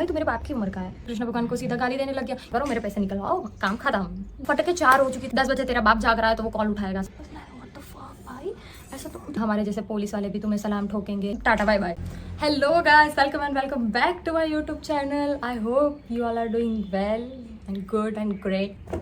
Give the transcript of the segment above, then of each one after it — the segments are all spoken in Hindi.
भाई तू मेरे बाप की उम्र का है। कृष्ण भगवान को सीधा गाली देने लग गया, करो मेरे पैसे निकलवाओ, काम खत्म। फटके 4 हो चुकी थी, 10 बजे तेरा बाप जाग रहा है तो वो कॉल उठाएगा। ऐसा तो हमारे जैसे पुलिस वाले भी तुम्हें सलाम ठोकेंगे। Tata bye bye. Hello guys, welcome and welcome back to my YouTube channel. I hope you all are doing well and good and great.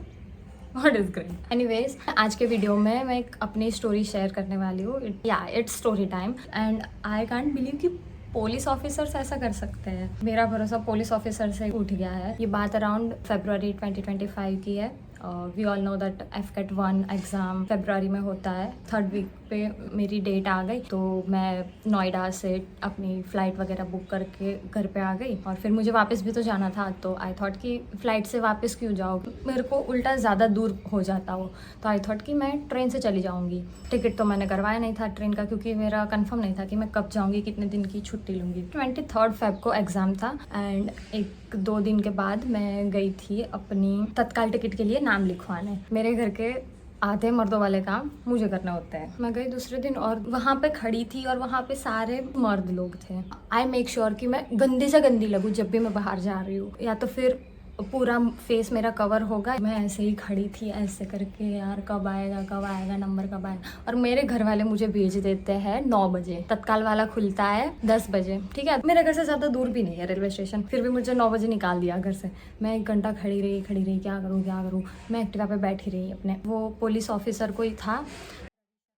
What is great? Anyways, आज के वीडियो में मैं एक अपनी स्टोरी शेयर करने वाली हूँ। It's story time and I can't believe कि पुलिस ऑफिसर्स ऐसा कर सकते हैं। मेरा भरोसा पुलिस ऑफिसर से उठ गया है। ये बात अराउंड फरवरी 2025 की है। We all know that FCAT 1 exam फरवरी में होता है। 3rd वीक पे मेरी डेट आ गई तो मैं नोएडा से अपनी फ़्लाइट वगैरह बुक करके घर पे आ गई और फिर मुझे वापस भी तो जाना था। तो आई थॉट कि फ़्लाइट से वापस क्यों जाओ, मेरे को उल्टा ज़्यादा दूर हो जाता हो। तो आई थॉट कि मैं ट्रेन से चली जाऊँगी। टिकट तो मैंने करवाया नहीं था ट्रेन का, क्योंकि मेरा कंफर्म नहीं था कि मैं कब जाऊँगी, कितने दिन की छुट्टी लूँगी। 23rd फेब को एग्ज़ाम था एंड 1-2 दिन के बाद मैं गई थी अपनी तत्काल टिकट के लिए नाम लिखवाने। मेरे घर के आधे मर्दों वाले काम मुझे करने होते हैं। मैं गई दूसरे दिन और वहाँ पे खड़ी थी और वहाँ पे सारे मर्द लोग थे। आई मेक श्योर कि मैं गंदी से गंदी लगूँ जब भी मैं बाहर जा रही हूँ, या तो फिर पूरा फेस मेरा कवर होगा। मैं ऐसे ही खड़ी थी ऐसे करके, यार कब आएगा नंबर कब आएगा। और मेरे घर वाले मुझे भेज देते हैं 9 बजे, तत्काल वाला खुलता है 10 बजे। ठीक है, मेरे घर से ज़्यादा दूर भी नहीं है रेलवे स्टेशन, फिर भी मुझे 9 बजे निकाल दिया घर से। मैं 1 घंटा खड़ी रही, क्या करूँ। मैं एक्टिवा पे बैठी रही अपने। वो पुलिस ऑफिसर कोई था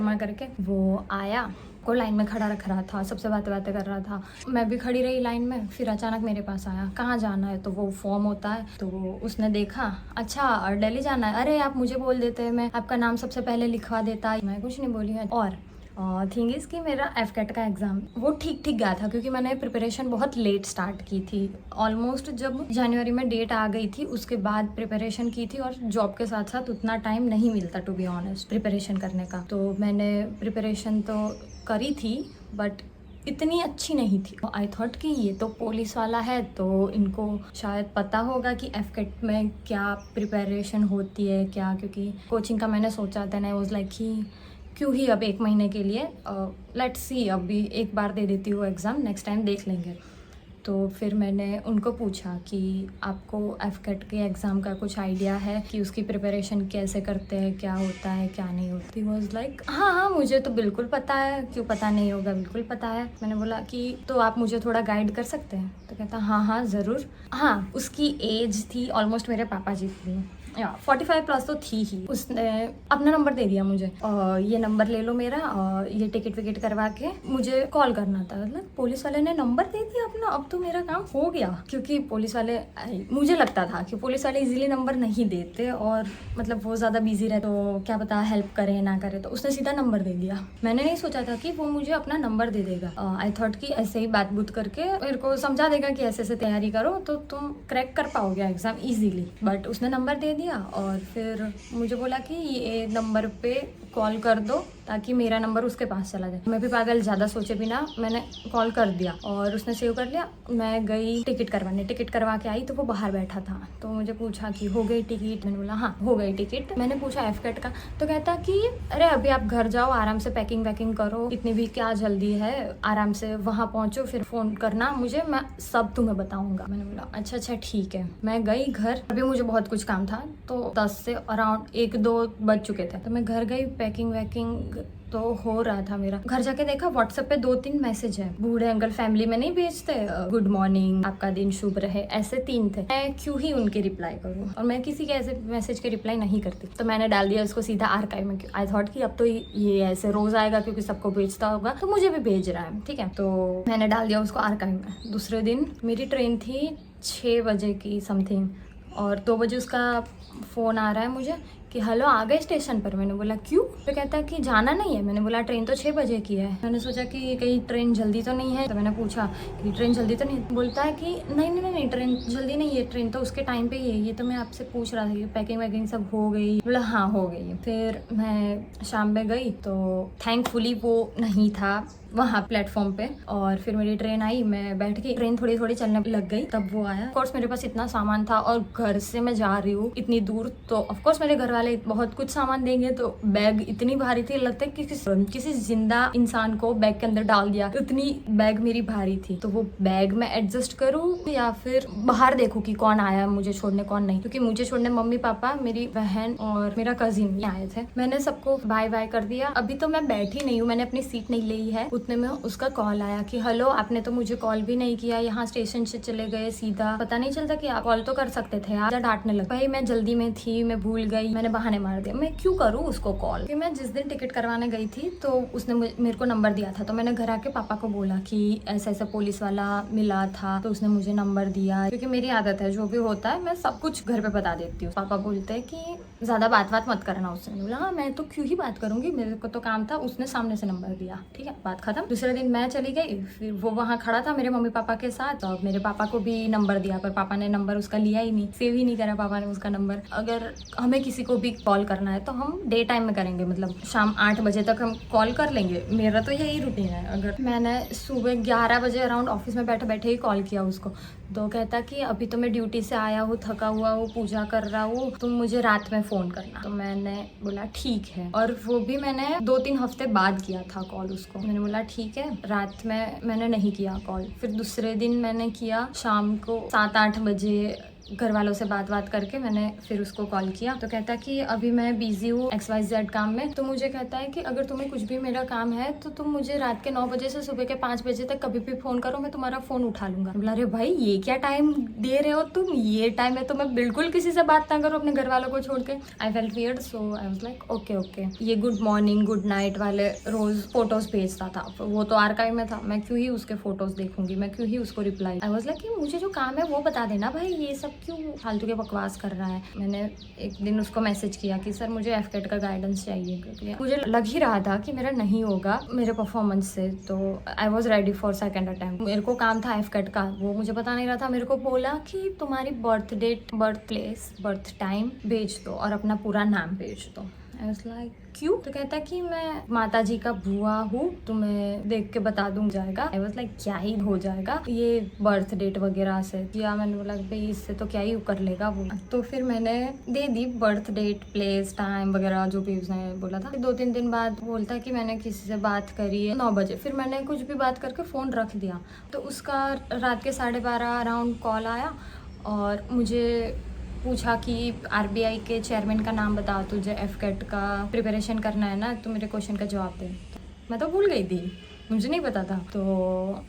करके, वो आया को लाइन में खड़ा रख रहा था, सबसे बातें कर रहा था। मैं भी खड़ी रही लाइन में। फिर अचानक मेरे पास आया, कहाँ जाना है, तो वो फॉर्म होता है। तो उसने देखा, अच्छा दिल्ली जाना है, अरे आप मुझे बोल देते, मैं आपका नाम सबसे पहले लिखवा देता। मैं कुछ नहीं बोली। और थिंग इज़ कि मेरा FCAT का एग्ज़ाम वो ठीक गया था, क्योंकि मैंने प्रिपरेशन बहुत लेट स्टार्ट की थी। ऑलमोस्ट जब जनवरी में डेट आ गई थी उसके बाद प्रिपरेशन की थी, और जॉब के साथ साथ उतना टाइम नहीं मिलता टू बी ऑनेस्ट प्रिपरेशन करने का। तो मैंने प्रिपरेशन तो करी थी बट इतनी अच्छी नहीं थी। आई थॉट कि ये तो पुलिस वाला है तो इनको शायद पता होगा कि FCAT में क्या प्रिपरेशन होती है क्या, क्योंकि कोचिंग का मैंने सोचा था। आई वाज लाइक कि क्यों ही अब 1 महीने के लिए, लेट्स सी, अभी एक बार दे देती हूँ एग्ज़ाम, नेक्स्ट टाइम देख लेंगे। तो फिर मैंने उनको पूछा कि आपको FCAT के एग्ज़ाम का कुछ आइडिया है कि उसकी प्रिपरेशन कैसे करते हैं, क्या होता है क्या नहीं होती। ही वाज लाइक हाँ मुझे तो बिल्कुल पता है, क्यों पता नहीं होगा, बिल्कुल पता है। मैंने बोला कि तो आप मुझे थोड़ा गाइड कर सकते हैं। तो कहता हाँ ज़रूर। हाँ, उसकी एज थी ऑलमोस्ट मेरे पापा जी की, 45 प्लस तो थी ही। उसने अपना नंबर दे दिया मुझे, ये नंबर ले लो मेरा, ये टिकट विकेट करवा के मुझे कॉल करना था। मतलब पुलिस वाले ने नंबर दे दिया अपना, अब तो मेरा काम हो गया। क्योंकि पुलिस वाले, मुझे लगता था कि पुलिस वाले इजीली नंबर नहीं देते, और मतलब वो ज़्यादा बिजी रहे तो क्या पता हेल्प करे ना करे। तो उसने सीधा नंबर दे दिया। मैंने नहीं सोचा था कि वो मुझे अपना नंबर दे देगा। आई थॉट कि ऐसे ही बात बूत करके मेरे को समझा देगा कि ऐसे तैयारी करो तो तुम क्रैक कर पाओगे एग्ज़ाम ईजीली। बट उसने नंबर दे दिया और फिर मुझे बोला कि ये नंबर पे कॉल कर दो ताकि मेरा नंबर उसके पास चला जाए। मैं भी पागल, ज़्यादा सोचे बिना मैंने कॉल कर दिया और उसने सेव कर लिया। मैं गई टिकट करवाने, टिकट करवा के आई तो वो बाहर बैठा था। तो मुझे पूछा कि हो गई टिकट। मैंने बोला हाँ हो गई टिकट। मैंने पूछा FCAT का, तो कहता कि अरे अभी आप घर जाओ, आराम से पैकिंग वैकिंग करो, इतनी भी क्या जल्दी है, आराम से वहाँ पहुँचो, फिर फ़ोन करना मुझे, मैं सब तुम्हें बताऊँगा। मैंने बोला अच्छा ठीक है। मैं गई घर, अभी मुझे बहुत कुछ काम था तो 10 से अराउंड 1-2 बज चुके थे। तो मैं घर गई, पैकिंग वैकिंग तो हो रहा था मेरा। घर जाके देखा व्हाट्सएप पे 2-3 मैसेज है। बूढ़े अंकल फैमिली में नहीं भेजते गुड मॉर्निंग, आपका दिन शुभ रहे, ऐसे 3 थे। मैं क्यों ही उनके रिप्लाई करूँ, और मैं किसी के ऐसे मैसेज के रिप्लाई नहीं करती। तो मैंने डाल दिया उसको सीधा आर्काइव में। आई थॉट कि अब तो ये ऐसे रोज आएगा क्योंकि सबको भेजता होगा तो मुझे भी भेज रहा है, ठीक है। तो मैंने डाल दिया उसको आर्काइव में। दूसरे दिन मेरी ट्रेन थी 6 बजे की समथिंग, और 2 बजे उसका फ़ोन आ रहा है मुझे कि हेलो आ गए स्टेशन पर। मैंने बोला क्यों? तो कहता है कि जाना नहीं है। मैंने बोला ट्रेन तो 6 बजे की है। मैंने सोचा कि कहीं ट्रेन जल्दी तो नहीं है, तो मैंने पूछा कि ट्रेन जल्दी तो नहीं है। बोलता है कि नहीं ट्रेन जल्दी नहीं है, ट्रेन तो उसके टाइम पे ही है। ये तो मैं आपसे पूछ रहा था कि पैकिंग वैकिंग सब हो गई। बोला हाँ हो गई। फिर मैं शाम में गई तो थैंकफुली वो नहीं था वहाँ प्लेटफॉर्म पे। और फिर मेरी ट्रेन आई, मैं बैठ गई, ट्रेन थोड़ी थोड़ी चलने लग गई, तब वो आया। ऑफकोर्स मेरे पास इतना सामान था और घर से मैं जा रही हूँ इतनी दूर, तो ऑफकोर्स मेरे घर वाले बहुत कुछ सामान देंगे, तो बैग इतनी भारी थी, लगता है कि किसी जिंदा इंसान को बैग के अंदर डाल दिया, इतनी बैग मेरी भारी थी। तो वो बैग में एडजस्ट करूँ या फिर बाहर देखूँ कि कौन आया मुझे छोड़ने कौन नहीं, क्योंकि मुझे छोड़ने मम्मी पापा, मेरी बहन और मेरा कजिन आए थे। मैंने सबको बाय बाय कर दिया। अभी तो मैं बैठी नहीं हूँ, मैंने अपनी सीट नहीं ली है, उतने में उसका कॉल आया कि हेलो, आपने तो मुझे कॉल भी नहीं किया, यहाँ स्टेशन से चले गए सीधा, पता नहीं चलता कि आप कॉल तो कर सकते थे। आप डांटने लगे। भाई मैं जल्दी में थी, मैं भूल गई, मैंने बहाने मार दिया। मैं क्यों करूँ उसको कॉल, कि मैं जिस दिन टिकट करवाने गई थी तो उसने मेरे को नंबर दिया था, तो मैंने घर आके पापा को बोला कि ऐसा ऐसा पुलिस वाला मिला था, तो उसने मुझे नंबर दिया, क्योंकि मेरी आदत है जो भी होता है मैं सब कुछ घर पे बता देती हूँ। पापा बोलते हैं कि ज्यादा बात मत करना उससे। बोला हाँ मैं तो क्यों ही बात करूंगी, मेरे को तो काम था, उसने सामने से नंबर दिया, ठीक है, बात खत्म। दूसरे दिन मैं चली गई, फिर वो वहाँ खड़ा था मेरे मम्मी पापा के साथ, तो मेरे पापा को भी नंबर दिया, पर पापा ने नंबर उसका लिया ही नहीं, सेव ही नहीं करा पापा ने उसका नंबर। अगर हमें किसी को भी कॉल करना है तो हम डे टाइम में करेंगे, मतलब शाम 8 बजे तक हम कॉल कर लेंगे, मेरा तो यही रूटीन है। अगर मैंने सुबह 11 बजे अराउंड ऑफिस में बैठे बैठे ही कॉल किया उसको, तो कहता कि अभी तो मैं ड्यूटी से आया हूँ, थका हुआ हूँ, पूजा कर रहा हूँ, तुम मुझे रात में फ़ोन करना। तो मैंने बोला ठीक है, और वो भी मैंने 2-3 हफ्ते बाद किया था कॉल उसको। मैंने बोला ठीक है, रात में मैंने नहीं किया कॉल। फिर दूसरे दिन मैंने किया शाम को 7-8 बजे, घर वालों से बात करके मैंने फिर उसको कॉल किया। तो कहता कि अभी मैं बिजी हूँ XYZ काम में। तो मुझे कहता है कि अगर तुम्हें कुछ भी मेरा काम है तो तुम मुझे रात के 9 बजे से सुबह के 5 बजे तक कभी भी फोन करो, मैं तुम्हारा फोन उठा लूंगा। बोला अरे भाई ये क्या टाइम दे रहे हो तुम, ये टाइम है तो मैं बिल्कुल किसी से बात ना करूँ अपने घर वालों को छोड़ के। I felt weird, so I was like okay. ये गुड मॉर्निंग गुड नाइट वाले रोज फोटोज भेजता था, वो तो आर्काइव में था, मैं क्यों ही उसके फोटोज देखूंगी, मैं क्यों ही उसको रिप्लाई। आई वाज लाइक मुझे जो काम है वो बता देना भाई, ये सब क्यों फालतू के बकवास कर रहा है। मैंने एक दिन उसको मैसेज किया कि सर मुझे एफकेट का गाइडेंस चाहिए, क्योंकि मुझे लग ही रहा था कि मेरा नहीं होगा मेरे परफॉर्मेंस से। तो I was ready for second attempt. मेरे को काम था एफकेट का, वो मुझे पता नहीं रहा था। मेरे को बोला कि तुम्हारी birth date, birth place, birth time भेज दो और अपना पूरा नाम भेज दो। आई वाज लाइक क्यों? तो कहता कि मैं माता जी का बुआ हूँ, तुम्हें देख के बता दूँ जाएगा। आई वाज लाइक क्या ही हो जाएगा ये बर्थ डेट वगैरह से, या मैंने बोला भाई इससे तो क्या ही कर लेगा वो। तो फिर मैंने दे दी बर्थ डेट, प्लेस, टाइम वगैरह जो भी उसने बोला था। 2-3 दिन बाद बोलता है कि मैंने किसी से बात करी है 9 बजे। फिर मैंने कुछ भी बात करके फ़ोन रख दिया। तो उसका रात के 12:30 अराउंड कॉल आया और मुझे पूछा कि RBI के चेयरमैन का नाम बता, तुझे एफकेट का प्रिपरेशन करना है ना, तो मेरे क्वेश्चन का जवाब दे। मैं तो भूल गई थी, मुझे नहीं पता था। तो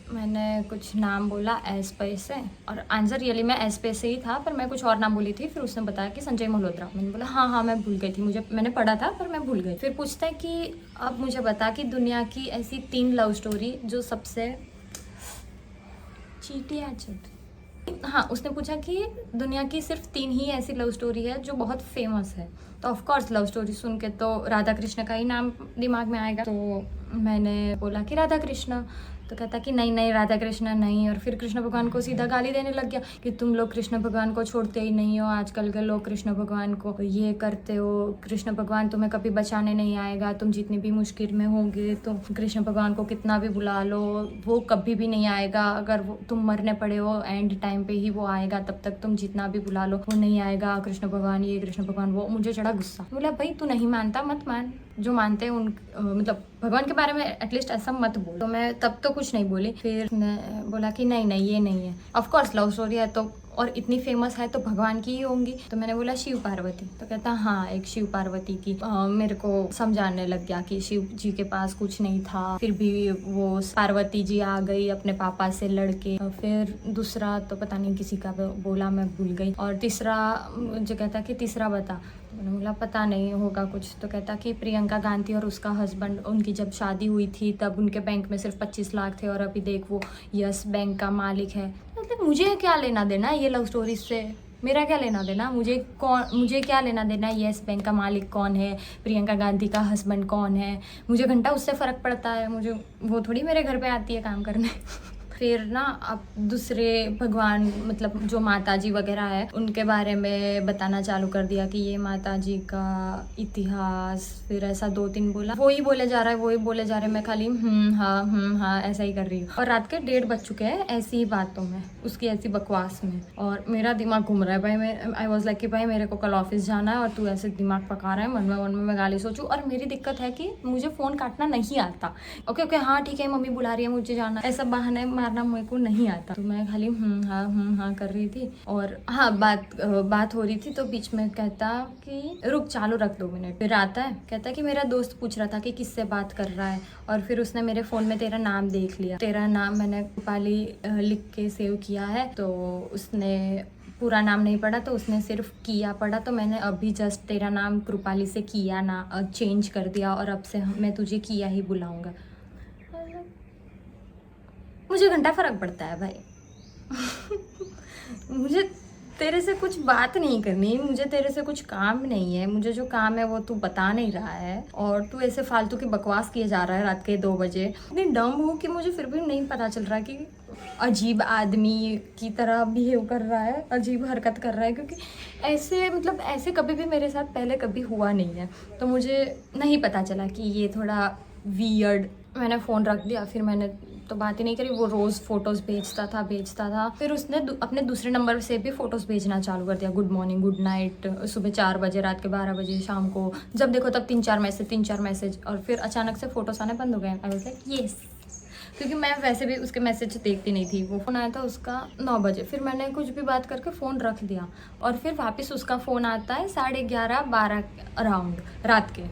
मैंने कुछ नाम बोला एस पे से, और आंसर रियली मैं एस पे से ही था, पर मैं कुछ और नाम बोली थी। फिर उसने बताया कि संजय मल्होत्रा। मैंने बोला हाँ मैं भूल गई थी, मैंने पढ़ा था पर मैं भूल गई। फिर पूछता है कि अब मुझे बता कि दुनिया की ऐसी 3 लव स्टोरी जो सबसे हाँ, उसने पूछा कि दुनिया की सिर्फ 3 ही ऐसी लव स्टोरी है जो बहुत फेमस है। तो ऑफ कोर्स लव स्टोरी सुन के तो राधा कृष्ण का ही नाम दिमाग में आएगा। तो मैंने बोला कि राधा कृष्ण। तो कहता कि नहीं राधा कृष्ण नहीं। और फिर कृष्ण भगवान को सीधा गाली देने लग गया कि तुम लोग कृष्ण भगवान को छोड़ते ही नहीं हो, आजकल के लोग कृष्ण भगवान को ये करते हो, कृष्ण भगवान तुम्हें कभी बचाने नहीं आएगा, तुम जितनी भी मुश्किल में होंगे तो कृष्ण भगवान को कितना भी बुला लो वो कभी भी नहीं आएगा। अगर वो तुम मरने पड़े हो एंड टाइम पे ही वो आएगा, तब तक तुम जितना भी बुला लो वो नहीं आएगा। कृष्ण भगवान ये, कृष्ण भगवान वो। मुझे चढ़ा गुस्सा। बोला भाई तू नहीं मानता मत मान, जो मानते हैं उन मतलब भगवान के बारे में एटलीस्ट ऐसा मत बोल। तो मैं तब तो कुछ नहीं बोली। फिर मैं बोला कि नहीं ये नहीं है। ऑफ कोर्स लव स्टोरी है तो और इतनी फेमस है तो भगवान की ही होंगी। तो मैंने बोला शिव पार्वती। तो कहता हाँ एक शिव पार्वती की। मेरे को समझाने लग गया कि शिव जी के पास कुछ नहीं था, फिर भी वो पार्वती जी आ गई अपने पापा से लड़के। फिर दूसरा तो पता नहीं किसी का बोला, मैं भूल गई। और तीसरा मुझे कहता कि तीसरा बता। मैंने बोला पता नहीं होगा कुछ। तो कहता कि प्रियंका गांधी और उसका हस्बैंड, उनकी जब शादी हुई थी तब उनके बैंक में सिर्फ 25 लाख थे और अभी देख वो यस बैंक का मालिक है। मतलब मुझे क्या लेना देना ये लव स्टोरी से, मेरा क्या लेना देना, मुझे क्या लेना देना यस बैंक का मालिक कौन है, प्रियंका गांधी का हस्बैंड कौन है, मुझे घंटा उससे फ़र्क पड़ता है। मुझे वो थोड़ी मेरे घर पे आती है काम करने। फिर ना अब दूसरे भगवान मतलब जो माता जी वगैरह है उनके बारे में बताना चालू कर दिया कि ये माता जी का इतिहास। फिर ऐसा 2-3 बोला, वही बोले जा रहा है, वही बोले जा रहे हैं। मैं खाली हाँ ऐसा ही कर रही हूँ। और रात के 1:30 बज चुके हैं ऐसी ही बातों में, उसकी ऐसी बकवास में, और मेरा दिमाग घूम रहा है भाई। मैं आई वॉज लाइक कि भाई मेरे को कल ऑफिस जाना है और तू ऐसे दिमाग पका रहा है। मन में मैं गाली सोचूं। और मेरी दिक्कत है कि मुझे फ़ोन काटना नहीं आता। ओके हाँ ठीक है, मम्मी बुला रही है मुझे जाना, ऐसा बहाने मारना मेरे को नहीं आता। तो मैं खाली हाँ कर रही थी। और हाँ बात हो रही थी तो बीच में कहता कि रुक चालू रख 2 मिनट। फिर आता है कहता कि मेरा दोस्त पूछ रहा था कि किससे बात कर रहा है, और फिर उसने मेरे फ़ोन में तेरा नाम देख लिया। तेरा नाम मैंने रूपाली लिख के सेव किया है, तो उसने पूरा नाम नहीं पढ़ा, तो उसने सिर्फ किया पढ़ा। तो मैंने अभी जस्ट तेरा नाम कृपाली से किया ना चेंज कर दिया, और अब से मैं तुझे किया ही बुलाऊंगा। मुझे घंटा फर्क पड़ता है भाई। मुझे तेरे से कुछ बात नहीं करनी, मुझे तेरे से कुछ काम नहीं है। मुझे जो काम है वो तू बता नहीं रहा है, और तू ऐसे फालतू की बकवास किए जा रहा है रात के 2 बजे। इतनी डम हूँ कि मुझे फिर भी नहीं पता चल रहा कि अजीब आदमी की तरह बिहेव कर रहा है, अजीब हरकत कर रहा है। क्योंकि ऐसे मतलब ऐसे कभी भी मेरे साथ पहले कभी हुआ नहीं है, तो मुझे नहीं पता चला कि ये थोड़ा वियर्ड। मैंने फ़ोन रख दिया, फिर मैंने तो बात ही नहीं करी। वो रोज़ फ़ोटोज़ भेजता था। फिर उसने अपने दूसरे नंबर से भी फ़ोटोज़ भेजना चालू कर दिया। गुड मॉर्निंग, गुड नाइट, सुबह 4 बजे, रात के 12 बजे, शाम को जब देखो तब 3-4 मैसेज। और फिर अचानक से फ़ोटोज़ आने बंद हो गए। आई वाज लाइक येस, क्योंकि मैं वैसे भी उसके मैसेज देखती नहीं थी। वो फ़ोन आया था उसका 9 बजे। फिर मैंने कुछ भी बात करके फ़ोन रख दिया, और फिर वापस उसका फ़ोन आता है 11:30-12 अराउंड रात के।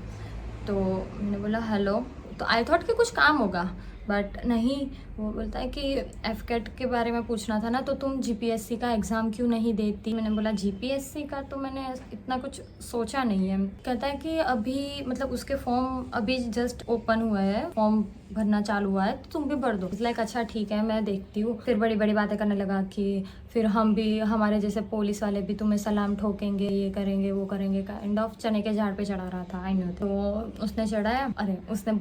तो मैंने बोला हेलो, तो आई थॉट कि कुछ काम होगा, बट नहीं। वो बोलता है कि एफकेट के बारे में पूछना था ना, तो तुम जीपीएससी का एग्ज़ाम क्यों नहीं देती। मैंने बोला जीपीएससी का तो मैंने इतना कुछ सोचा नहीं है। कहता है कि अभी मतलब उसके फॉर्म अभी जस्ट ओपन हुआ है, फॉर्म भरना चालू हुआ है, तो तुम भी भर दो। लाइक अच्छा ठीक है मैं देखती हूँ। फिर बड़ी बड़ी बातें करने लगा कि फिर हम भी, हमारे जैसे पुलिस वाले भी तुम्हें सलाम ठोकेंगे, ये करेंगे वो करेंगे, काइंड ऑफ चने के झाड़ पे चढ़ा रहा था। I know. तो उसने चढ़ाया, अरे उसने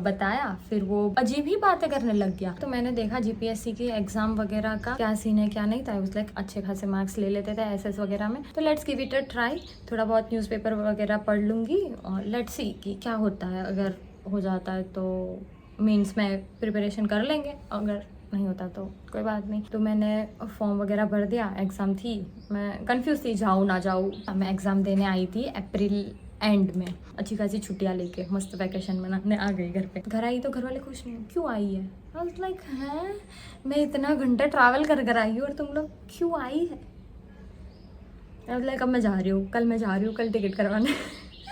बताया, फिर वो अजीब ही बातें करने लग गया। तो मैंने देखा जीपीएससी के एग्जाम वगैरह का क्या सीन है क्या नहीं था। उस लाइक अच्छे खासे मार्क्स ले लेते थे एसएस वगैरह में, तो let's give it a try. थोड़ा बहुत न्यूज़पेपर वगैरह पढ़ लूँगी और लेट्स सी कि क्या होता है। अगर हो जाता है तो मीन्स में प्रिपरेशन कर लेंगे, अगर नहीं होता तो कोई बात नहीं। तो मैंने फॉर्म वगैरह भर दिया। एग्ज़ाम थी, मैं कंफ्यूज थी जाऊँ ना जाऊँ। मैं एग्ज़ाम देने आई थी अप्रैल एंड में, अच्छी खासी छुट्टियाँ लेके मस्त वैकेशन मनाने आ गई घर पे। घर आई तो घर वाले खुश नहीं, क्यों आई है। आई वाज लाइक हैं, मैं इतना घंटा ट्रैवल कर आई हूँ और तुम लोग क्यों आई है। आई वाज लाइक अब मैं जा रही हूँ, कल मैं जा रही हूँ, कल टिकट करवाने।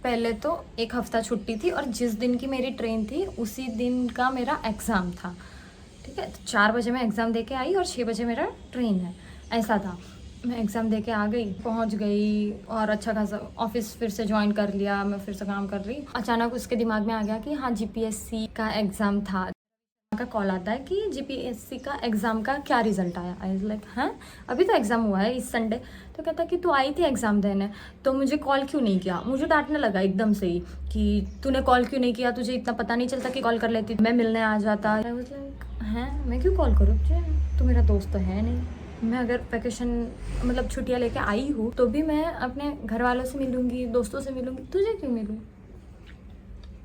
पहले तो 1 हफ्ता छुट्टी थी, और जिस दिन की मेरी ट्रेन थी उसी दिन का मेरा एग्ज़ाम था। ठीक है, तो 4 बजे मैं एग्ज़ाम दे के आई और 6 बजे मेरा ट्रेन है, ऐसा था। मैं एग्ज़ाम दे के आ गई, पहुंच गई, और अच्छा खासा ऑफिस फिर से ज्वाइन कर लिया। मैं फिर से काम कर रही, अचानक उसके दिमाग में आ गया कि हाँ जीपीएससी का एग्ज़ाम था। का कॉल आता है कि जीपीएससी का एग्ज़ाम का क्या रिजल्ट आया। आई वाज लाइक हाँ अभी तो एग्ज़ाम हुआ है इस संडे। तो कहता कि तू आई थी एग्ज़ाम देने, तो मुझे कॉल क्यों नहीं किया। मुझे डांटने लगा एकदम से ही कि तूने कॉल क्यों नहीं किया, तुझे इतना पता नहीं चलता कि कॉल कर लेती, मैं मिलने आ जाता। आई वाज लाइक हैं मैं क्यों कॉल करूँ तुझे, तू मेरा दोस्त तो है नहीं। मैं अगर वैकेशन मतलब छुट्टियाँ लेके आई हूँ तो भी मैं अपने घर वालों से मिलूँगी, दोस्तों से मिलूँगी, तुझे क्यों मिलूँ।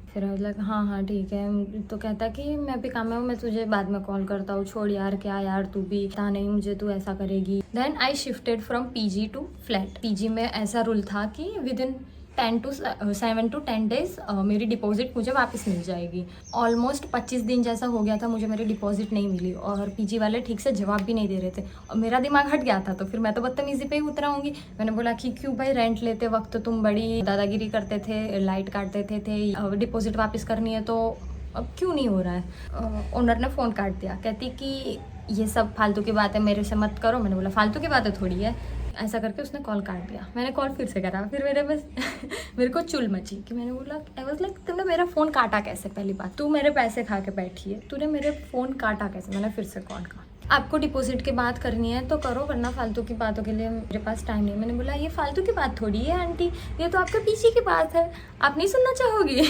फिर आई लाइक हाँ ठीक है। तो कहता कि मैं भी काम में हूँ, मैं तुझे बाद में कॉल करता हूँ, छोड़ यार क्या यार, तू भी पता नहीं मुझे तू ऐसा करेगी। Then I shifted from PG to flat. PG में ऐसा रूल था कि विद इन 7 to 10 डेज मेरी डिपॉजिट मुझे वापस मिल जाएगी। ऑलमोस्ट 25 दिन जैसा हो गया था, मुझे मेरी डिपॉजिट नहीं मिली, और पीजी वाले ठीक से जवाब भी नहीं दे रहे थे, और मेरा दिमाग हट गया था। तो फिर मैं तो बदतमीजी पे ही उतराऊंगी। मैंने बोला कि क्यों भाई, रेंट लेते वक्त तुम बड़ी दादागिरी करते थे, लाइट काटते थे, डिपॉजिट वापस करनी है तो अब क्यों नहीं हो रहा है। ओनर ने फ़ोन काट दिया, कहती कि ये सब फालतू की बातें मेरे से मत करो। मैंने बोला फालतू की बातें थोड़ी है, ऐसा करके उसने कॉल काट दिया। मैंने कॉल फिर से करा, फिर मेरे को चुल मची कि मैंने बोला आई वाज लाइक तुमने मेरा फ़ोन काटा कैसे, पहली बात तू मेरे पैसे खा के बैठी है, तूने मेरे फ़ोन काटा कैसे। मैंने फिर से कॉल करा, आपको डिपॉजिट की बात करनी है तो करो, वरना फालतू की बातों के लिए मेरे पास टाइम नहीं। मैंने बोला ये फालतू की बात थोड़ी है आंटी, ये तो आपके पीछे की बात है, आप नहीं सुनना चाहोगी।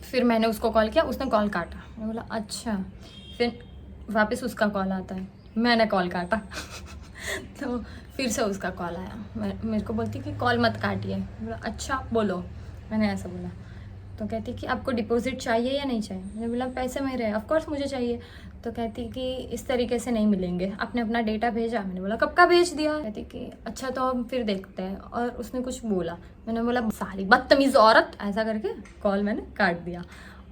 फिर मैंने उसको कॉल किया, उसने कॉल काटा। मैंने बोला अच्छा। फिर वापस उसका कॉल आता है, मैंने कॉल काटा तो फिर से उसका कॉल आया, मेरे को बोलती कि कॉल मत काटिए। बोला अच्छा बोलो, मैंने ऐसा बोला। तो कहती कि आपको डिपॉजिट चाहिए या नहीं चाहिए। मैंने बोला पैसे मेरे हैं, ऑफकोर्स मुझे चाहिए। तो कहती कि इस तरीके से नहीं मिलेंगे, आपने अपना डेटा भेजा। मैंने बोला कब का भेज दिया। कहती कि अच्छा तो हम फिर देखते हैं। और उसने कुछ बोला, मैंने बोला सारी बदतमीज़ औरत, ऐसा करके कॉल मैंने काट दिया।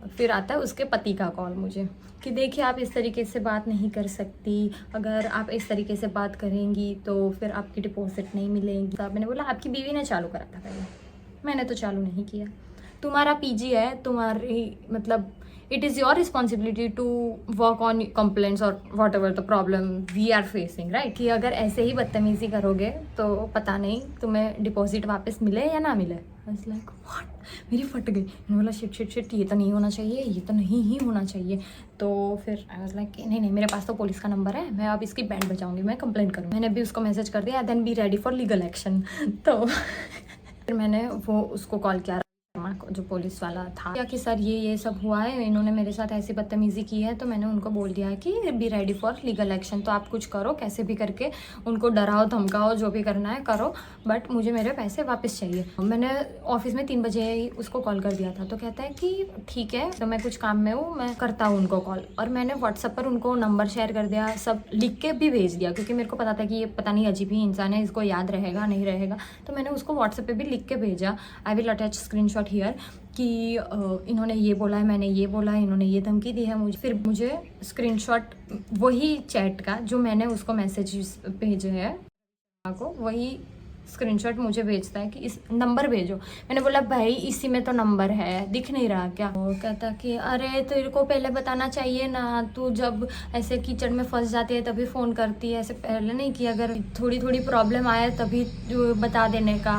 फिर आता है उसके पति का कॉल मुझे कि देखिए आप इस तरीके से बात नहीं कर सकती, अगर आप इस तरीके से बात करेंगी तो फिर आपकी डिपॉजिट नहीं मिलेंगी। तो मैंने बोला आपकी बीवी ने चालू करा था पहले, मैंने तो चालू नहीं किया। तुम्हारा पीजी है, तुम्हारी मतलब it is your responsibility to work on complaints और whatever the problem we are facing, right. कि अगर ऐसे ही बदतमीज़ी करोगे तो पता नहीं तुम्हें डिपॉजिट वापस मिले या ना मिले। लाइक व्हाट, मेरी फट गई। मैंने बोला शिट शिट शिट, ये तो नहीं होना चाहिए, ये तो नहीं ही होना चाहिए। तो फिर आई वाज लाइक नहीं नहीं, मेरे पास तो पुलिस का नंबर है, मैं अब इसकी बैंड बजाऊंगी, मैं कंप्लेंट करूँगी। मैंने भी उसको मैसेज कर दिया, then be ready for legal action. तो फिर मैंने वो उसको कॉल किया, जो पुलिस वाला था, क्या कि सर ये सब हुआ है, इन्होंने मेरे साथ ऐसी बदतमीज़ी की है। तो मैंने उनको बोल दिया है कि B ready for legal action, तो आप कुछ करो, कैसे भी करके उनको डराओ धमकाओ, जो भी करना है करो, बट मुझे मेरे पैसे वापस चाहिए। मैंने ऑफिस में 3 बजे ही उसको कॉल कर दिया था। तो कहता है कि ठीक है, तो मैं कुछ काम में हूँ, मैं करता हूँ उनको कॉल। और मैंने व्हाट्सएप पर उनको नंबर शेयर कर दिया, सब लिख के भी भेज दिया, क्योंकि मेरे को पता था कि ये पता नहीं अजीब ही इंसान है, इसको याद रहेगा नहीं रहेगा। तो मैंने उसको व्हाट्सएप पर भी लिख के भेजा, I will attach screenshot here, कि इन्होंने ये बोला है, मैंने ये बोला है, इन्होंने ये धमकी दी है मुझे। फिर मुझे स्क्रीनशॉट वही चैट का जो मैंने उसको मैसेज भेजे है को, वही स्क्रीनशॉट मुझे भेजता है कि इस नंबर भेजो। मैंने बोला भाई इसी में तो नंबर है, दिख नहीं रहा क्या। वो कहता कि अरे तेरे को पहले बताना चाहिए ना, तू जब ऐसे कीचड़ में फंस जाती है तभी फ़ोन करती है, ऐसे पहले नहीं कि अगर थोड़ी थोड़ी प्रॉब्लम आए तभी बता देने का,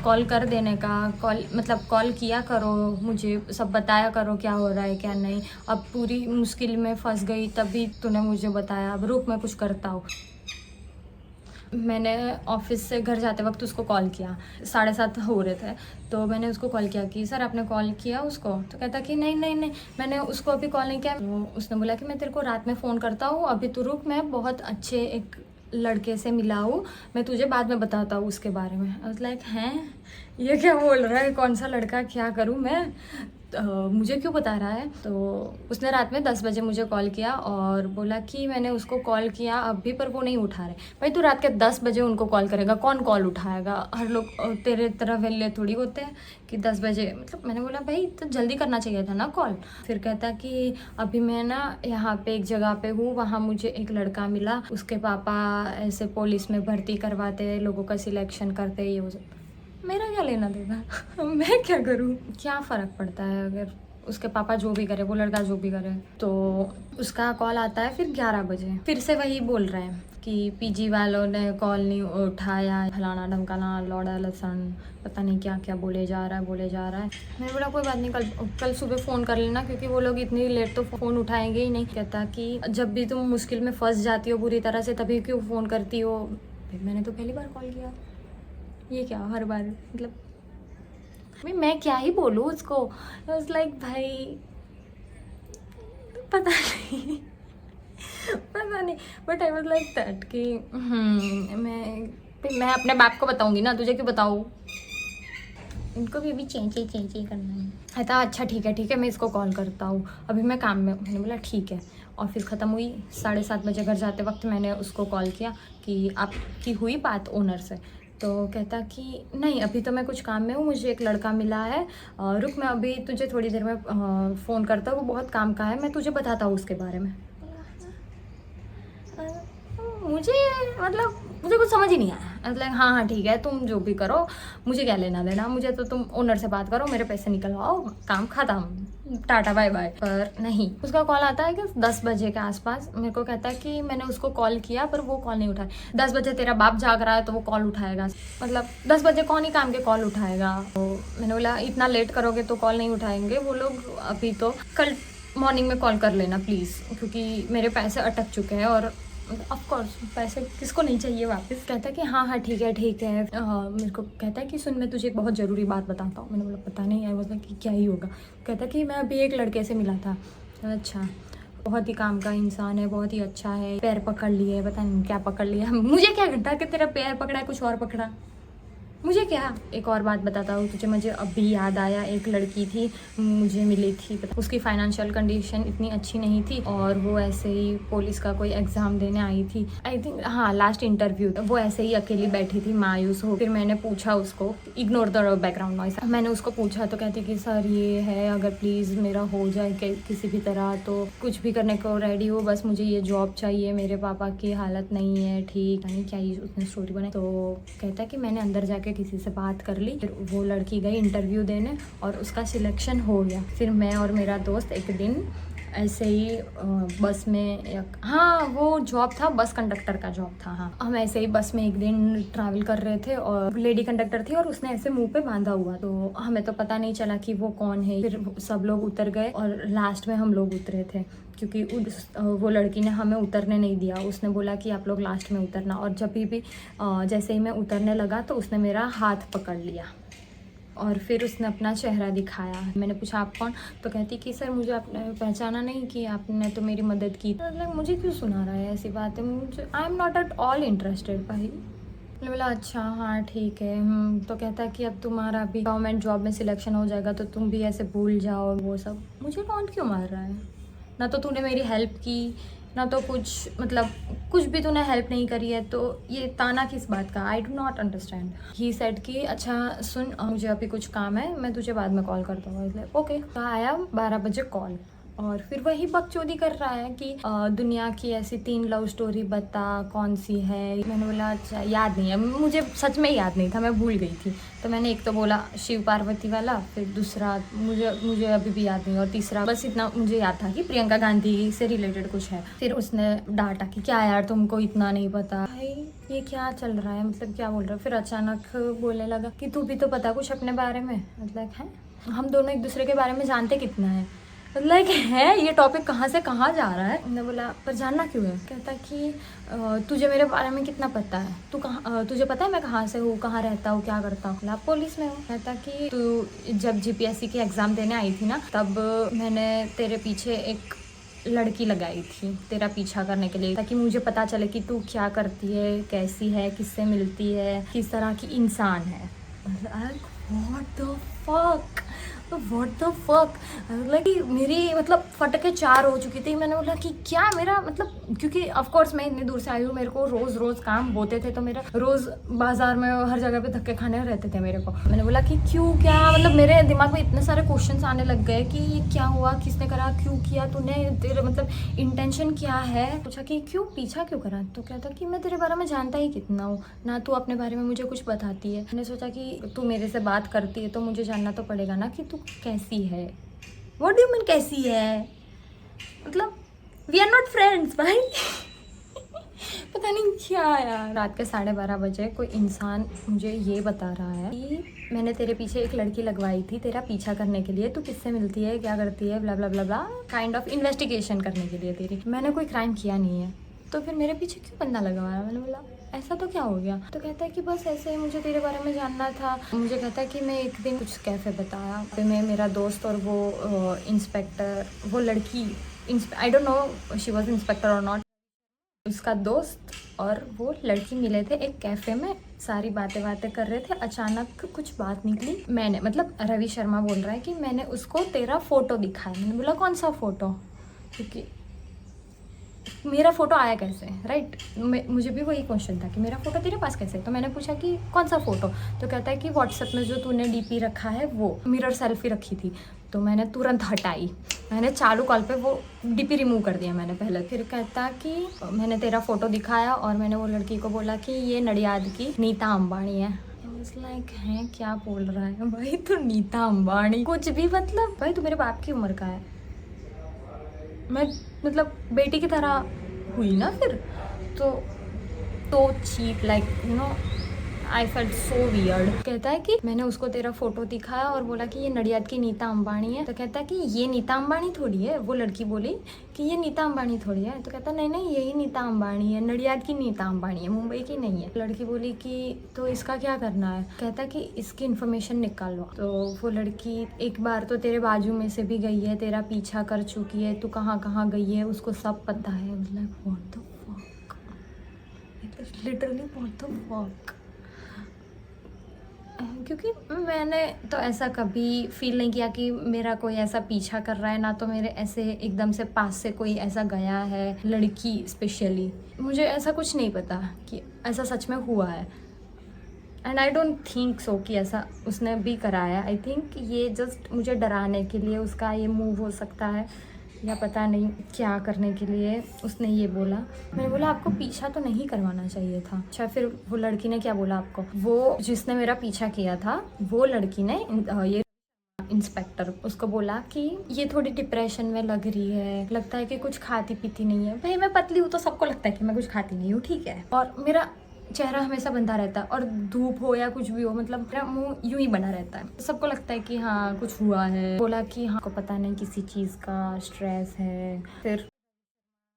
कॉल कर देने का। कॉल मतलब कॉल किया करो, मुझे सब बताया करो क्या हो रहा है क्या नहीं। अब पूरी मुश्किल में फंस गई तभी तूने मुझे बताया, अब रुक मैं कुछ करता हूँ। मैंने ऑफिस से घर जाते वक्त उसको कॉल किया, 7:30 हो रहे थे। तो मैंने उसको कॉल किया कि सर आपने कॉल किया उसको। तो कहता कि नहीं नहीं नहीं, मैंने उसको अभी कॉल नहीं किया। तो उसने बोला कि मैं तेरे को रात में फ़ोन करता हूँ, अभी तू रुक, मैं बहुत अच्छे एक लड़के से मिला हूँ, मैं तुझे बाद में बताता हूँ उसके बारे में। आई वाज लाइक हैं ये क्या बोल रहा है, कौन सा लड़का, क्या करूँ मैं, मुझे क्यों बता रहा है। तो उसने रात में 10 बजे मुझे कॉल किया और बोला कि मैंने उसको कॉल किया अभी पर वो नहीं उठा रहे। भाई तू रात के 10 बजे उनको कॉल करेगा, कौन कॉल उठाएगा। हर लोग तेरे तरह वेले थोड़ी होते हैं कि 10 बजे, मतलब मैंने बोला भाई तो जल्दी करना चाहिए था ना कॉल। फिर कहता कि अभी मैं ना यहाँ पे एक जगह पे हूँ, वहाँ मुझे एक लड़का मिला, उसके पापा ऐसे पुलिस में भर्ती करवाते, लोगों का सिलेक्शन करते, ये वो सब। मेरा क्या लेना देना मैं क्या करूँ, क्या फ़र्क पड़ता है अगर उसके पापा जो भी करे, वो लड़का जो भी करे। तो उसका कॉल आता है फिर 11 बजे, फिर से वही बोल रहे हैं कि पीजी वालों ने कॉल नहीं उठाया, फलाना ढमकाना, लौड़ा लसन, पता नहीं क्या क्या बोले जा रहा है। मैंने बोला कोई बात नहीं, कल सुबह फ़ोन कर लेना, क्योंकि वो लोग इतनी लेट तो फ़ोन उठाएंगे ही नहीं। कहता कि जब भी तुम मुश्किल में फंस जाती हो बुरी तरह से तभी क्यों फ़ोन करती हो। मैंने तो पहली बार कॉल किया, ये क्या हर बार, मतलब मैं क्या ही बोलूँ उसको। लाइक भाई पता नहीं but I was like that कि मैं अपने बाप को बताऊंगी ना, तुझे क्यों बताऊँ, इनको भी अभी चेंचे करना है। कहता अच्छा ठीक है मैं इसको कॉल करता हूँ, अभी मैं काम में हूँ। मैंने बोला ठीक है। ऑफिस ख़त्म हुई, 7:30 बजे घर जाते वक्त मैंने उसको कॉल किया कि आपकी हुई बात ओनर से। तो कहता कि नहीं अभी तो मैं कुछ काम में हूँ, मुझे एक लड़का मिला है, रुक मैं अभी तुझे थोड़ी देर में फ़ोन करता हूँ, वो बहुत काम का है, मैं तुझे बताता हूँ उसके बारे में। मुझे मतलब मुझे कुछ समझ ही नहीं आया। मतलब हाँ ठीक है, तुम जो भी करो, मुझे क्या लेना देना, मुझे तो तुम ओनर से बात करो, मेरे पैसे निकलवाओ, काम खत्म, टाटा बाय बाय। पर नहीं, उसका कॉल आता है कि 10 बजे के आसपास मेरे को कहता है कि मैंने उसको कॉल किया पर वो कॉल नहीं उठाया। 10 बजे तेरा बाप जाग रहा है तो वो कॉल उठाएगा, मतलब 10 बजे कौन ही काम के कॉल उठाएगा। तो मैंने बोला इतना लेट करोगे तो कॉल नहीं उठाएंगे वो लोग, अभी तो कल मॉर्निंग में कॉल कर लेना प्लीज़, क्योंकि मेरे पैसे अटक चुके हैं और ऑफ कोर्स पैसे किसको नहीं चाहिए वापस। कहता है कि हाँ ठीक है मेरे को कहता है कि सुन मैं तुझे एक बहुत ज़रूरी बात बताता हूँ। मैंने बोला पता नहीं, आई वाज लाइक कि क्या ही होगा। कहता है कि मैं अभी एक लड़के से मिला था। अच्छा बहुत ही काम का इंसान है, बहुत ही अच्छा है, पैर पकड़ लिए, पता नहीं क्या पकड़ लिया, मुझे क्या घंटा कि तेरा पैर पकड़ा है, कुछ और पकड़ा, मुझे क्या। एक और बात बताता हूँ तुझे, मुझे अभी याद आया, एक लड़की थी मुझे मिली थी, उसकी फाइनेंशियल कंडीशन इतनी अच्छी नहीं थी और वो ऐसे ही पुलिस का कोई एग्जाम देने आई थी, आई थिंक हाँ लास्ट इंटरव्यू, वो ऐसे ही अकेली बैठी थी मायूस हो। फिर मैंने पूछा उसको, इग्नोर द बैकग्राउंड नॉइस, मैंने उसको पूछा तो कहती कि सर ये है, अगर प्लीज़ मेरा हो जाए किसी भी तरह तो कुछ भी करने को रेडी हो, बस मुझे ये जॉब चाहिए, मेरे पापा की हालत नहीं है ठीक, नहीं क्या ही उसने स्टोरी बनाई। तो कहता है कि मैंने अंदर जाके किसी से बात कर ली, फिर वो लड़की गई इंटरव्यू देने और उसका सिलेक्शन हो गया। फिर मैं और मेरा दोस्त एक दिन ऐसे ही बस में, हाँ वो जॉब था बस कंडक्टर का जॉब था, हाँ हम ऐसे ही बस में एक दिन ट्रैवल कर रहे थे और लेडी कंडक्टर थी और उसने ऐसे मुंह पे बांधा हुआ, तो हमें तो पता नहीं चला कि वो कौन है। फिर सब लोग उतर गए और लास्ट में हम लोग उतरे थे, क्योंकि वो लड़की ने हमें उतरने नहीं दिया, उसने बोला कि आप लोग लास्ट में उतरना। और जब भी जैसे ही मैं उतरने लगा तो उसने मेरा हाथ पकड़ लिया और फिर उसने अपना चेहरा दिखाया। मैंने पूछा आप कौन, तो कहती कि सर मुझे आपने पहचाना नहीं कि आपने तो मेरी मदद की। मतलब मुझे क्यों सुना रहा है ऐसी बातें, मुझे I am not at all interested भाई। मैंने बोला अच्छा हाँ ठीक है। तो कहता है कि अब तुम्हारा भी गवर्नमेंट जॉब में सिलेक्शन हो जाएगा तो तुम भी ऐसे भूल जाओ वो सब। मुझे कौन क्यों मार रहा है, ना तो तूने मेरी हेल्प की ना तो कुछ, मतलब कुछ भी तूने हेल्प नहीं करी है, तो ये ताना किस बात का। I do not understand. He said कि अच्छा सुन मुझे अभी कुछ काम है, मैं तुझे बाद में कॉल करता हूँ। इसलिए ओके। तो आया 12 बजे कॉल और फिर वही बकचोदी कर रहा है कि दुनिया की ऐसी 3 लव स्टोरी बता कौन सी है। मैंने बोला अच्छा याद नहीं है, मुझे सच में याद नहीं था, मैं भूल गई थी। तो मैंने एक तो बोला शिव पार्वती वाला, फिर दूसरा मुझे अभी भी याद नहीं, और तीसरा बस इतना मुझे याद था कि प्रियंका गांधी से रिलेटेड कुछ है। फिर उसने डांटा कि क्या यार तुमको इतना नहीं पता। भाई ये क्या चल रहा है, मतलब क्या बोल रहा है। फिर अचानक बोलने लगा कि तू भी तो पता कुछ अपने बारे में। मतलब है हम दोनों एक दूसरे के बारे में जानते कितना है, लाइक है ये टॉपिक कहाँ से कहाँ जा रहा है। मैंने बोला पर जानना क्यों है। कहता कि तुझे मेरे बारे में कितना पता है, तू कहाँ, तुझे पता है मैं कहाँ से हूँ, कहाँ रहता हूँ, क्या करता हूँ। आप पुलिस में हूँ। कहता कि तू जब GPSC की एग्ज़ाम देने आई थी ना, तब मैंने तेरे पीछे एक लड़की लगाई थी तेरा पीछा करने के लिए, ताकि मुझे पता चले कि तू क्या करती है, कैसी है, किससे मिलती है, किस तरह की इंसान है। What the fuck, what the fuck. Like मेरी मतलब फटके 4 हो चुकी थी। मैंने बोला कि क्या मेरा मतलब, क्योंकि ऑफ कोर्स मैं इतनी दूर से आई हूँ, मेरे को रोज़ काम होते थे, तो मेरा रोज़ बाजार में हर जगह पे धक्के खाने रहते थे मेरे को। मैंने बोला कि क्यों, क्या मतलब मेरे दिमाग में इतने सारे क्वेश्चंस आने लग गए कि ये क्या हुआ, किसने करा, क्यों किया तूने, तेरे मतलब इंटेंशन क्या है। पूछा कि क्यों पीछा क्यों करा, तो कहता कि मैं तेरे बारे में जानता ही कितना हूँ ना, तू अपने बारे में मुझे कुछ बताती है। मैंने सोचा कि तू मेरे से बात करती है तो मुझे जानना तो पड़ेगा ना कि तू कैसी है। व्हाट डू यू मीन कैसी है, मतलब वी आर नॉट फ्रेंड्स भाई। पता नहीं क्या यार। रात के 12:30 बजे कोई इंसान मुझे ये बता रहा है कि मैंने तेरे पीछे एक लड़की लगवाई थी तेरा पीछा करने के लिए, तू किससे मिलती है, क्या करती है, ब्ला ब्ला ब्ला ब्ला, काइंड ऑफ इन्वेस्टिगेशन करने के लिए तेरी। मैंने कोई क्राइम किया नहीं है, तो फिर मेरे पीछे क्यों बंदा लगवाया। मैंने बोला ऐसा तो क्या हो गया। तो कहता है कि बस ऐसे ही मुझे तेरे बारे में जानना था। मुझे कहता है कि मैं एक दिन कुछ कैफ़े बताया, फिर मैं, मेरा दोस्त और वो इंस्पेक्टर, वो लड़की, I don't know she was inspector और नॉट, उसका दोस्त और वो लड़की मिले थे एक कैफ़े में, सारी बातें कर रहे थे। अचानक कुछ बात निकली, मैंने मतलब रवि शर्मा बोल रहा है कि मैंने उसको तेरा फ़ोटो दिखाया। मैंने बोला कौन सा फ़ोटो, क्योंकि मेरा फ़ोटो आया कैसे, राइट। मुझे भी वही क्वेश्चन था कि मेरा फ़ोटो तेरे पास कैसे। तो मैंने पूछा कि कौन सा फ़ोटो, तो कहता है कि व्हाट्सएप में जो तूने DP रखा है वो मिरर सेल्फी रखी थी। तो मैंने तुरंत हटाई, मैंने चालू कॉल पे वो DP रिमूव कर दिया मैंने पहले। फिर कहता कि मैंने तेरा फ़ोटो दिखाया और मैंने वो लड़की को बोला कि ये नडियाद की नीता अंबानी है। लाइक है क्या बोल रहा है भाई, तो नीता अंबानी कुछ भी, मतलब भाई तू मेरे बाप की उम्र का है, मैं मतलब बेटी की तरह हुई ना फिर तो cheap, like you know I felt so weird. कहता है कि मैंने उसको तेरा फोटो दिखाया और बोला कि ये नडियाद की नीता अंबानी है, तो कहता है कि ये नीता अंबानी थोड़ी है। वो लड़की बोली कि ये नीता अंबानी थोड़ी है, तो कहता नहीं नहीं यही नीता अंबानी है, नडियाद की नीता अंबानी है, मुंबई की नहीं है। लड़की बोली कि तो इसका क्या करना है? कहता कि इसकी इन्फॉर्मेशन निकालो। तो वो लड़की एक बार तो तेरे बाजू में से भी गई है, तेरा पीछा कर चुकी है, तू कहाँ कहाँ गई है उसको सब पता है। मतलब what the fuck, literally what the fuck. क्योंकि मैंने तो ऐसा कभी फील नहीं किया कि मेरा कोई ऐसा पीछा कर रहा है, ना तो मेरे ऐसे एकदम से पास से कोई ऐसा गया है, लड़की स्पेशली। मुझे ऐसा कुछ नहीं पता कि ऐसा सच में हुआ है। And I don't think so कि ऐसा उसने भी कराया। आई थिंक ये जस्ट मुझे डराने के लिए उसका ये मूव हो सकता है, या पता नहीं क्या करने के लिए उसने ये बोला। मैंने बोला आपको पीछा तो नहीं करवाना चाहिए था। अच्छा, फिर वो लड़की ने क्या बोला आपको? वो जिसने मेरा पीछा किया था वो लड़की ने ये इंस्पेक्टर उसको बोला कि ये थोड़ी डिप्रेशन में लग रही है, लगता है कि कुछ खाती पीती नहीं है। भाई मैं पतली हूँ तो सबको लगता है कि मैं कुछ खाती नहीं हूँ, ठीक है, और मेरा चेहरा हमेशा बंधा रहता है, और धूप हो या कुछ भी हो, मतलब मेरा मुंह यूं ही बना रहता है। सबको लगता है कि हाँ कुछ हुआ है। बोला कि हाँ को पता नहीं किसी चीज़ का स्ट्रेस है। फिर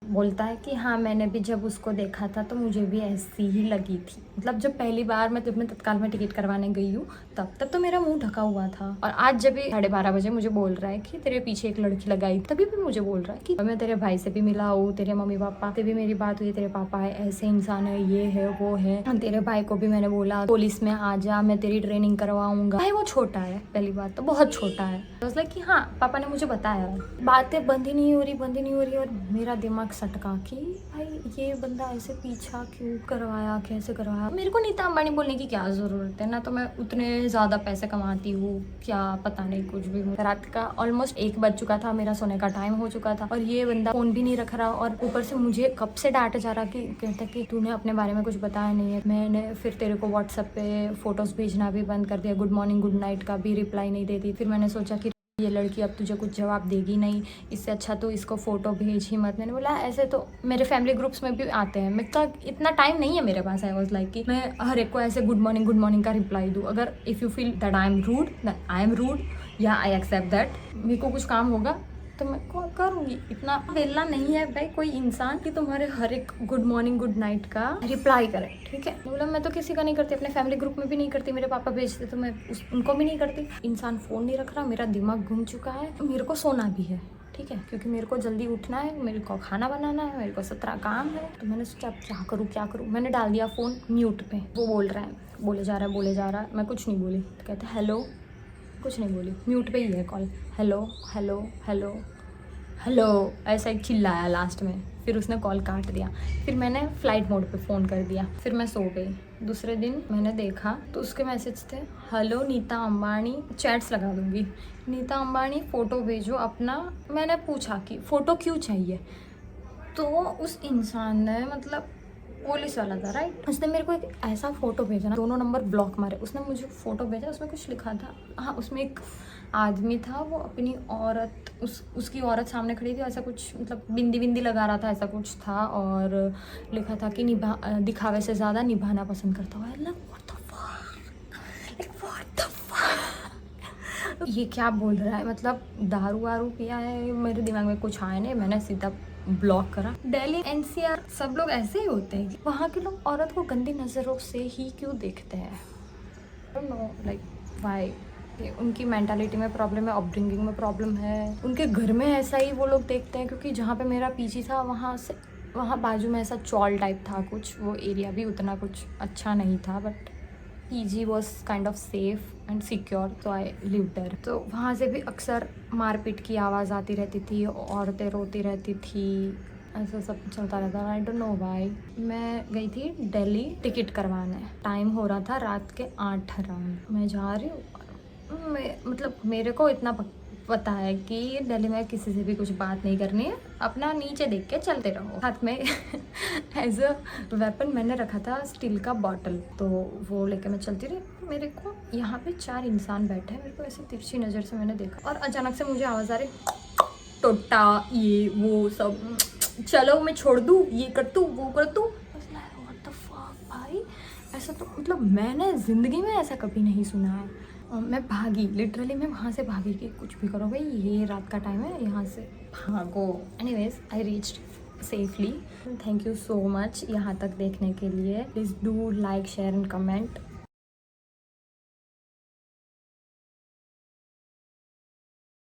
बोलता है कि हाँ मैंने भी जब उसको देखा था तो मुझे भी ऐसी ही लगी थी। मतलब जब पहली बार मैं तत्काल में टिकट करवाने गई हूँ तब तो मेरा मुंह ढका हुआ था, और आज जब 12:30 बजे मुझे बोल रहा है कि तेरे पीछे एक लड़की लगाई, तभी भी मुझे बोल रहा है कि मैं तेरे भाई से भी मिला हूँ, तेरे मम्मी पापा से भी मेरी बात हुई, तेरे पापा है ऐसे इंसान है, ये है वो है। तेरे भाई को भी मैंने बोला पुलिस में आ जा, मैं तेरी ट्रेनिंग करवाऊंगा। भाई वो छोटा है, पहली बात तो बहुत छोटा है। लाइक कि हाँ पापा ने मुझे बताया। बातें बंद ही नहीं हो रही, और मेरा दिमाग सटका कि भाई ये बंदा ऐसे पीछा क्यों करवाया, कैसे करवाया। मेरे को नीता अंबानी बोलने की क्या ज़रूरत है, ना तो मैं उतने ज़्यादा पैसे कमाती हूँ, क्या पता नहीं कुछ भी। रात का ऑलमोस्ट 1 बज चुका था, मेरा सोने का टाइम हो चुका था, और ये बंदा फ़ोन भी नहीं रख रहा, और ऊपर से मुझे कब से डांटा जा रहा कि कहता कि तूने अपने बारे में कुछ बताया नहीं है। मैंने फिर तेरे को व्हाट्सएप पे फ़ोटोज़ भेजना भी बंद कर दिया, गुड मॉर्निंग गुड नाइट का भी रिप्लाई नहीं देती। फिर मैंने सोचा कि ये लड़की अब तुझे कुछ जवाब देगी नहीं, इससे अच्छा तो इसको फ़ोटो भेज ही मत। मैंने बोला ऐसे तो मेरे फैमिली ग्रुप्स में भी आते हैं, मैं तो इतना टाइम नहीं है मेरे पास। आई वाज लाइक कि मैं हर एक को ऐसे गुड मॉर्निंग का रिप्लाई दूँ। अगर if you feel that I am rude, then I am rude, या आई एक्सेप्ट दैट। मेरे को कुछ काम होगा तो मैं करूँगी। इतना वेला नहीं है भाई कोई इंसान कि तुम्हारे हर एक गुड मॉर्निंग गुड नाइट का रिप्लाई करे, ठीक है। बोला मैं तो किसी का नहीं करती, अपने फैमिली ग्रुप में भी नहीं करती, मेरे पापा भेजते तो मैं उनको भी नहीं करती। इंसान फ़ोन नहीं रख रहा, मेरा दिमाग घूम चुका है, मेरे को सोना भी है, ठीक है, क्योंकि मेरे को जल्दी उठना है, मेरे को खाना बनाना है, मेरे को 17 काम है। तो मैंने सोचा अब क्या करूँ। मैंने डाल दिया फ़ोन म्यूट पे। वो बोल रहा है, बोले जा रहा है, मैं कुछ नहीं बोली। तो कहते हेलो, कुछ नहीं बोली, म्यूट पे ही है call. Hello hello hello hello ऐसा एक चिल्लाया लास्ट में। फिर उसने कॉल काट दिया। फिर मैंने फ़्लाइट मोड पे फ़ोन कर दिया। फिर मैं सो गई। दूसरे दिन मैंने देखा तो उसके मैसेज थे, हेलो नीता अंबानी, चैट्स लगा दूँगी, नीता अंबानी फ़ोटो भेजो अपना। मैंने पूछा कि फ़ोटो क्यों चाहिए, तो उस इंसान ने, मतलब पुलिस वाला था राइट, उसने मेरे को एक ऐसा फ़ोटो भेजा ना, दोनों नंबर ब्लॉक मारे। उसने मुझे फ़ोटो भेजा, उसमें कुछ लिखा था, हाँ उसमें एक आदमी था, वो अपनी औरत उसकी औरत सामने खड़ी थी, ऐसा कुछ, मतलब बिंदी लगा रहा था, ऐसा कुछ था, और लिखा था कि दिखावे से ज़्यादा निभाना पसंद करता हुआ। ये क्या बोल रहा है, मतलब दारू वारू पिया है, मेरे दिमाग में कुछ आया नहीं, मैंने सीधा ब्लॉक करा। दिल्ली एनसीआर सब लोग ऐसे ही होते हैं, वहाँ के लोग औरत को गंदी नज़रों से ही क्यों देखते हैं, नो लाइक वाई। उनकी मेंटालिटी में प्रॉब्लम है, अपब्रिंगिंग में प्रॉब्लम है, उनके घर में ऐसा ही वो लोग देखते हैं। क्योंकि जहाँ पे मेरा पीजी था वहाँ बाजू में ऐसा चौल टाइप था कुछ, वो एरिया भी उतना कुछ अच्छा नहीं था, but PG was kind of safe and secure, तो आई लिव देयर। तो वहाँ से भी अक्सर मारपीट की आवाज़ आती रहती थी, औरतें रोती रहती थी, ऐसा सब चलता रहता। I don't know why. मैं गई थी दिल्ली टिकट करवाने, टाइम हो रहा था रात के 8 अराउंड। मैं जा रही हूँ, मतलब मेरे को इतना पता है कि दिल्ली में किसी से भी कुछ बात नहीं करनी है, अपना नीचे देख के चलते रहो। हाथ में एज अ वेपन मैंने रखा था स्टील का बॉटल, तो वो लेके मैं चलती रही। मेरे को यहाँ पे 4 इंसान बैठे हैं, मेरे को ऐसे तिरछी नज़र से मैंने देखा, और अचानक से मुझे आवाज़ आ रही, टोटा ये वो सब, चलो मैं छोड़ दूँ, ये कर दूँ वो कर दूँ। भाई ऐसा तो मतलब मैंने ज़िंदगी में ऐसा कभी नहीं सुना है। मैं भागी, लिटरली मैं वहाँ से भागी कि कुछ भी करो भाई, ये रात का टाइम है, यहाँ से भागो। Anyways I reached safely. Thank you so much यहाँ तक देखने के लिए। Please do like share and comment.